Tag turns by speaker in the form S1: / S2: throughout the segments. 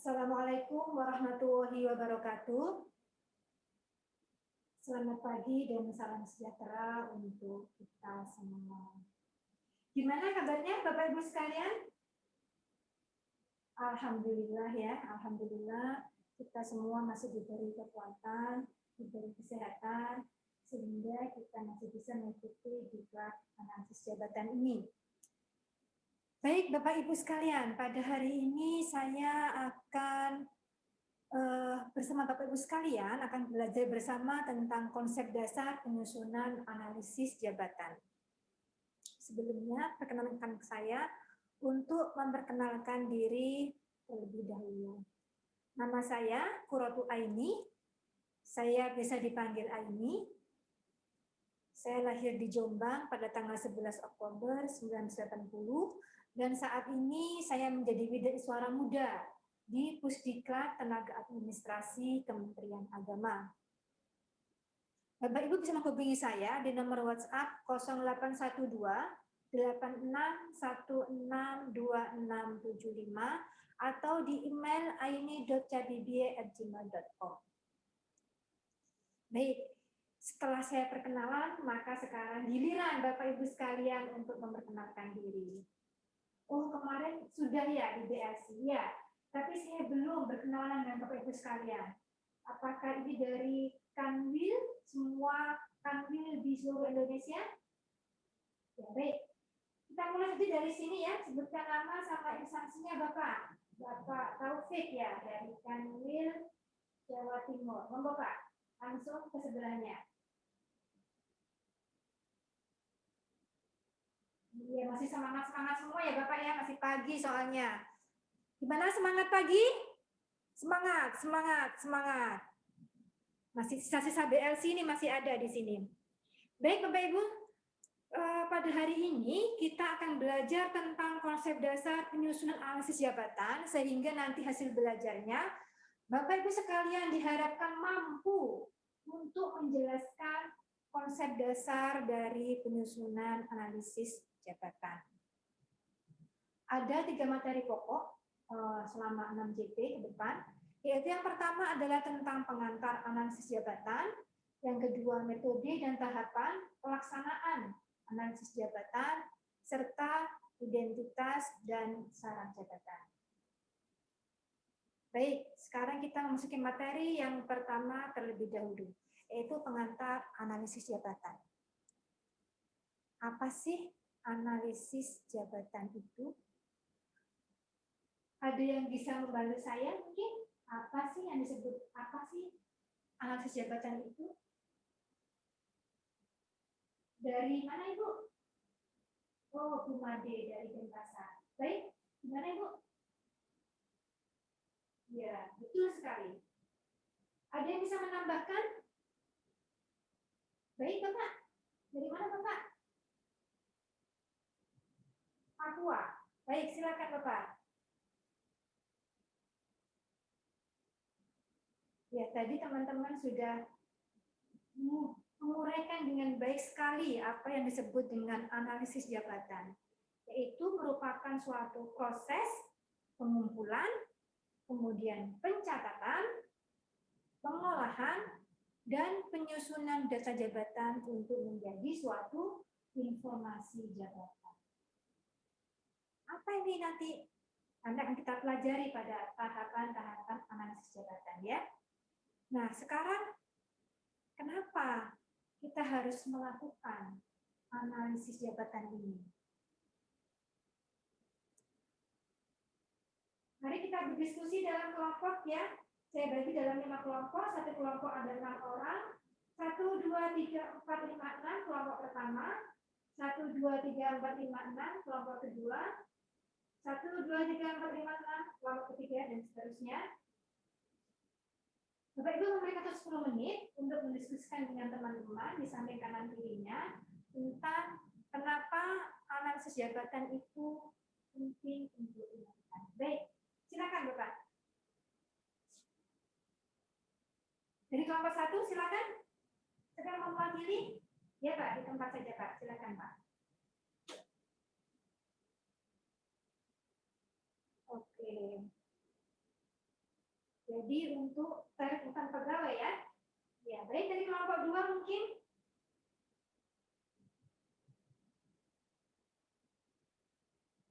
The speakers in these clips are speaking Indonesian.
S1: Assalamualaikum warahmatullahi wabarakatuh. Selamat pagi dan salam sejahtera untuk kita semua. Gimana kabarnya Bapak Ibu sekalian? Alhamdulillah ya, alhamdulillah kita semua masih diberi kekuatan, diberi kesehatan, sehingga kita masih bisa mengikuti diklat analisis jabatan ini. Baik Bapak Ibu sekalian, pada hari ini saya akan bersama Bapak Ibu sekalian akan belajar bersama tentang konsep dasar penyusunan analisis jabatan. Sebelumnya, perkenalkan saya untuk memperkenalkan diri terlebih dahulu. Nama saya Qurratu Aini, saya biasa dipanggil Aini. Saya lahir di Jombang pada tanggal 11 Oktober 1980 dan saat ini saya menjadi Widaiswara Muda di Pusdiklat Tenaga Administrasi Kementerian Agama. Bapak Ibu bisa menghubungi saya di nomor WhatsApp 0812 86162675 atau di email aini.cabibie@gmail.com. Baik, setelah saya perkenalan, maka sekarang giliran Bapak Ibu sekalian untuk memperkenalkan diri. Oh, kemarin sudah ya di BLC, ya. Tapi saya belum berkenalan dengan Bapak Ibu sekalian. Apakah ini dari Kanwil, semua Kanwil di seluruh Indonesia? Ya, baik. Kita mulai saja dari sini ya, sebutkan nama sama instansinya Bapak. Bapak Taufik ya, dari Kanwil Jawa Timur. Monggo Pak, langsung ke sebelahnya. Iya, masih semangat-semangat semua ya Bapak ya, masih pagi soalnya. Gimana semangat pagi? Semangat, semangat, semangat. Masih sisa-sisa BLC ini masih ada di sini. Baik Bapak Ibu, pada hari ini kita akan belajar tentang konsep dasar penyusunan analisis jabatan sehingga nanti hasil belajarnya Bapak Ibu sekalian diharapkan mampu untuk menjelaskan konsep dasar dari penyusunan analisis jabatan. Ada 3 materi pokok selama 6 JP ke depan, yaitu yang pertama adalah tentang pengantar analisis jabatan, yang kedua metode dan tahapan pelaksanaan analisis jabatan, serta identitas dan saran jabatan. Baik, sekarang kita memasuki materi yang pertama terlebih dahulu, yaitu pengantar analisis jabatan. Apa sih analisis jabatan itu? Ada yang bisa membantu saya mungkin? Apa sih yang disebut, apa sih analisis jabatan itu? Dari mana Ibu? Oh, Bu Made dari Denpasar. Baik, gimana Ibu? Ya, betul sekali. Ada yang bisa menambahkan? Baik, Bapak. Dari mana, Bapak? Papua. Baik, silakan, Bapak. Ya, tadi teman-teman sudah menguraikan dengan baik sekali apa yang disebut dengan analisis jabatan, yaitu merupakan suatu proses pengumpulan, kemudian pencatatan, pengolahan, dan penyusunan data jabatan untuk menjadi suatu informasi jabatan. Apa ini nanti akan kita pelajari pada tahapan-tahapan analisis jabatan ya. Nah, sekarang kenapa kita harus melakukan analisis jabatan ini? Mari kita berdiskusi dalam kelompok ya. Saya bagi dalam 5 kelompok, satu kelompok ada 6 orang, 1, 2, 3, 4, 5, 6, kelompok pertama, 1, 2, 3, 4, 5, 6, kelompok kedua, 1, 2, 3, 4, 5, 6, kelompok ketiga, dan seterusnya. Bapak Ibu memberikan 10 menit untuk mendiskusikan dengan teman-teman di samping kanan kirinya tentang kenapa analisis jabatan itu penting untuk dilakukan. Baik, silakan Bapak. Dari kelompok 1 silakan. Sedang mau mewakili? Ya Pak, di tempat saja Pak. Silakan Pak. Oke. Jadi untuk perekrutan pegawai ya. Ya, baik dari kelompok 2 mungkin.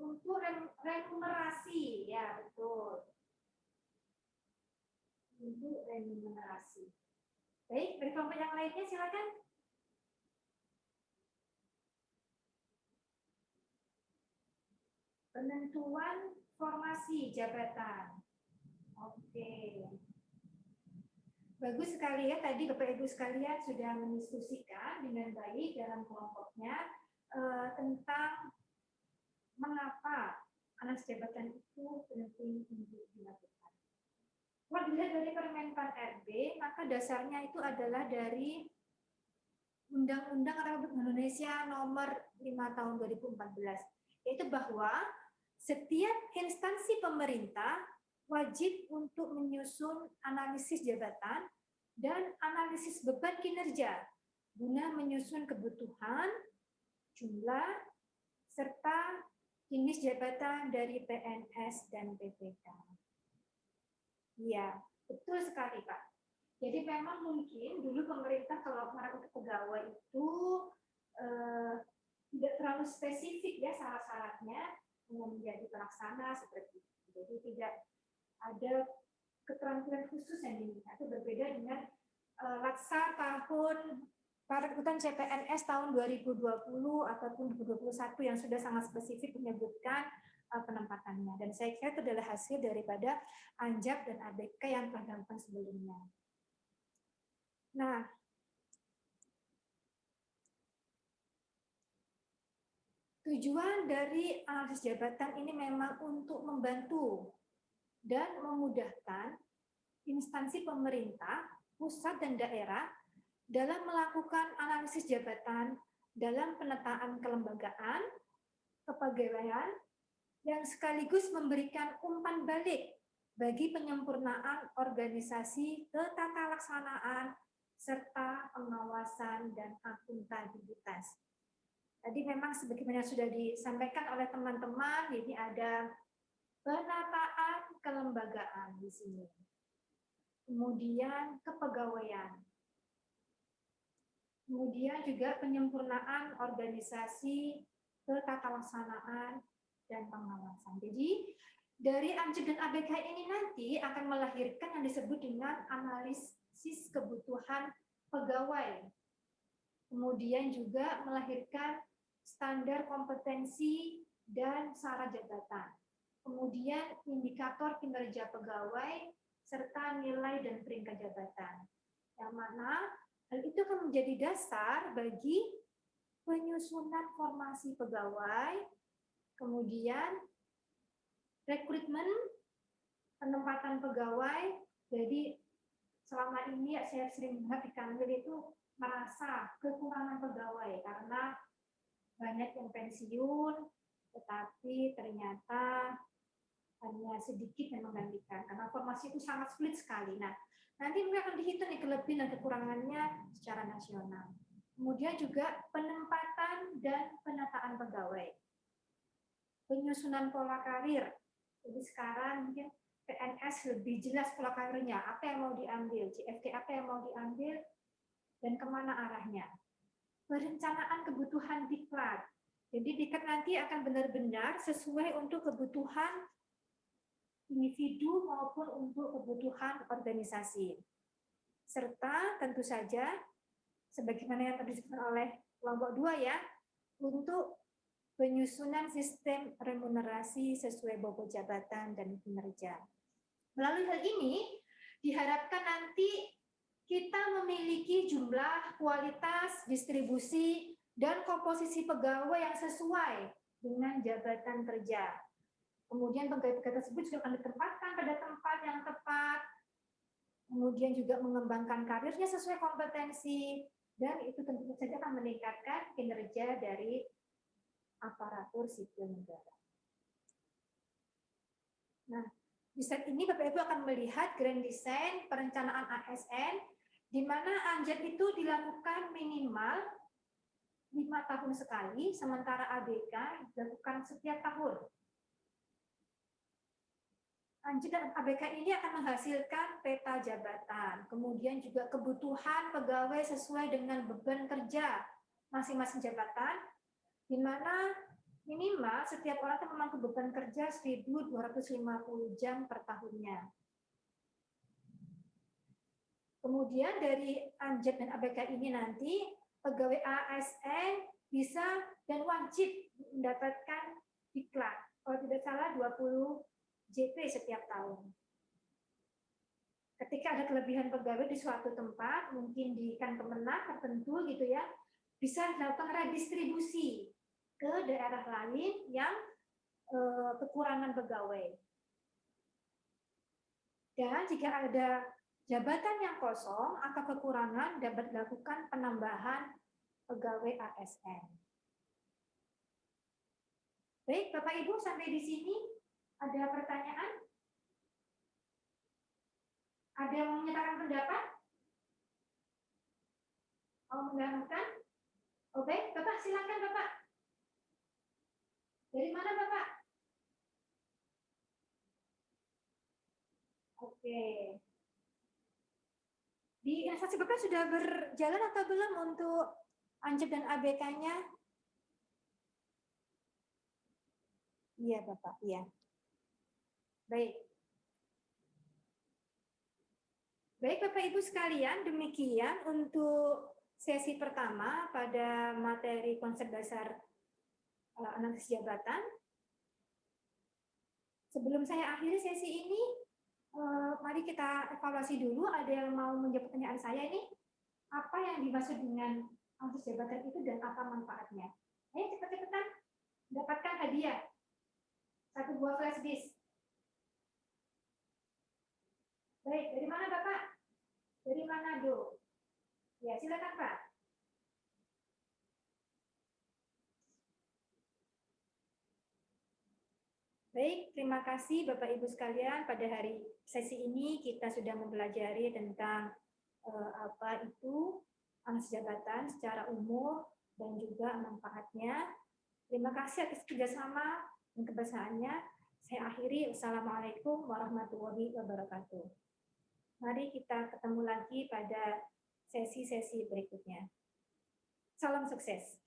S1: Untuk remunerasi, ya betul. Untuk remunerasi. Baik, dari kelompok yang lainnya silakan. Penentuan formasi jabatan. Oke. Bagus sekali ya, tadi Bapak Ibu sekalian sudah mendiskusikan dengan baik dalam kelompoknya tentang mengapa anas jabatan itu penting untuk dilakukan. Kalau dilihat dari Permenpan RB, maka dasarnya itu adalah dari Undang-Undang Republik Indonesia Nomor 5 Tahun 2014, yaitu bahwa setiap instansi pemerintah wajib untuk menyusun analisis jabatan dan analisis beban kinerja guna menyusun kebutuhan, jumlah, serta jenis jabatan dari PNS dan PPK. Iya, betul sekali Pak. Jadi memang mungkin dulu pemerintah kalau merekrut pegawai itu tidak terlalu spesifik ya syarat-syaratnya menjadi pelaksana seperti itu. Jadi tidak ada keterampilan khusus yang diminta. Itu berbeda dengan laksa tahun perekrutan CPNS tahun 2020 ataupun 2021 yang sudah sangat spesifik menyebutkan penempatannya. Dan saya kira itu adalah hasil daripada ANJAP dan ABK yang telah dilakukan sebelumnya. Nah, tujuan dari analisis jabatan ini memang untuk membantu dan memudahkan instansi pemerintah, pusat dan daerah dalam melakukan analisis jabatan dalam penataan kelembagaan, kepegawaian, yang sekaligus memberikan umpan balik bagi penyempurnaan organisasi ketatalaksanaan serta pengawasan dan akuntabilitas. Tadi memang sebagaimana sudah disampaikan oleh teman-teman, ini ada penataan kelembagaan di sini. Kemudian kepegawaian. Kemudian juga penyempurnaan organisasi ketatalaksanaan dan pengawasan. Jadi dari ANJAP dan ABK ini nanti akan melahirkan yang disebut dengan analisis kebutuhan pegawai. Kemudian juga melahirkan standar kompetensi dan syarat jabatan. Kemudian indikator kinerja pegawai serta nilai dan peringkat jabatan. Yang mana hal itu akan menjadi dasar bagi penyusunan formasi pegawai, kemudian rekrutmen, penempatan pegawai. Jadi selama ini saya sering melihat di kantor itu merasa kekurangan pegawai karena banyak yang pensiun, tetapi ternyata hanya sedikit yang menggantikan karena formasi itu sangat sulit sekali. Nah, nanti mereka akan dihitung nih kelebihan dan kekurangannya secara nasional. Kemudian juga penempatan dan penataan pegawai. Penyusunan pola karir. Jadi sekarang mungkin PNS lebih jelas pola karirnya, apa yang mau diambil, CFT apa yang mau diambil, dan kemana arahnya. Perencanaan kebutuhan diklat. Jadi diklat nanti akan benar-benar sesuai untuk kebutuhan individu maupun untuk kebutuhan organisasi. Serta tentu saja, sebagaimana yang tadi disebutkan oleh kelompok 2 ya, untuk penyusunan sistem remunerasi sesuai bobot jabatan dan kinerja. Melalui hal ini, diharapkan nanti kita memiliki jumlah, kualitas, distribusi, dan komposisi pegawai yang sesuai dengan jabatan kerja. Kemudian pegawai-pegawai tersebut juga akan ditempatkan pada tempat yang tepat, kemudian juga mengembangkan karirnya sesuai kompetensi, dan itu tentu saja akan meningkatkan kinerja dari aparatur sipil negara. Nah, di slide ini Bapak Ibu akan melihat grand design perencanaan ASN di mana ANJAP itu dilakukan minimal 5 tahun sekali, sementara ABK dilakukan setiap tahun. Anjir dan ABK ini akan menghasilkan peta jabatan, kemudian juga kebutuhan pegawai sesuai dengan beban kerja masing-masing jabatan, di mana minimal setiap orang itu memangku beban kerja 1.250 jam per tahunnya. Kemudian dari Anjir dan ABK ini nanti pegawai ASN bisa dan wajib mendapatkan diklat, kalau tidak salah 20 JP setiap tahun. Ketika ada kelebihan pegawai di suatu tempat, mungkin di Kemenag tertentu gitu ya, bisa dilakukan redistribusi ke daerah lain yang kekurangan pegawai. Dan jika ada jabatan yang kosong atau kekurangan, dapat dilakukan penambahan pegawai ASN. Baik, Bapak Ibu, sampai di sini ada pertanyaan? Ada yang mau menyatakan pendapat? Mau menggabungkan? Oke, Bapak silakan Bapak. Dari mana Bapak? Oke. Di instansi Bapak sudah berjalan atau belum untuk Anjep dan ABK-nya? Iya Bapak, iya. Baik. Baik Bapak Ibu sekalian, demikian untuk sesi pertama pada materi konsep dasar analisis jabatan. Sebelum saya akhiri sesi ini, mari kita evaluasi dulu. Ada yang mau menjawab pertanyaan saya ini? Apa yang dimaksud dengan analisis jabatan itu dan apa manfaatnya? Ayo cepat-cepatan dapatkan hadiah. 1 buah flash disk. Baik, dari mana Bapak? Dari Manado. Ya, silakan Pak. Baik, terima kasih Bapak Ibu sekalian. Pada hari sesi ini kita sudah mempelajari tentang apa itu analisis jabatan secara umum dan juga manfaatnya. Terima kasih atas kerjasama dan kebersahaannya. Saya akhiri. Wassalamualaikum warahmatullahi wabarakatuh. Mari kita ketemu lagi pada sesi-sesi berikutnya. Salam sukses.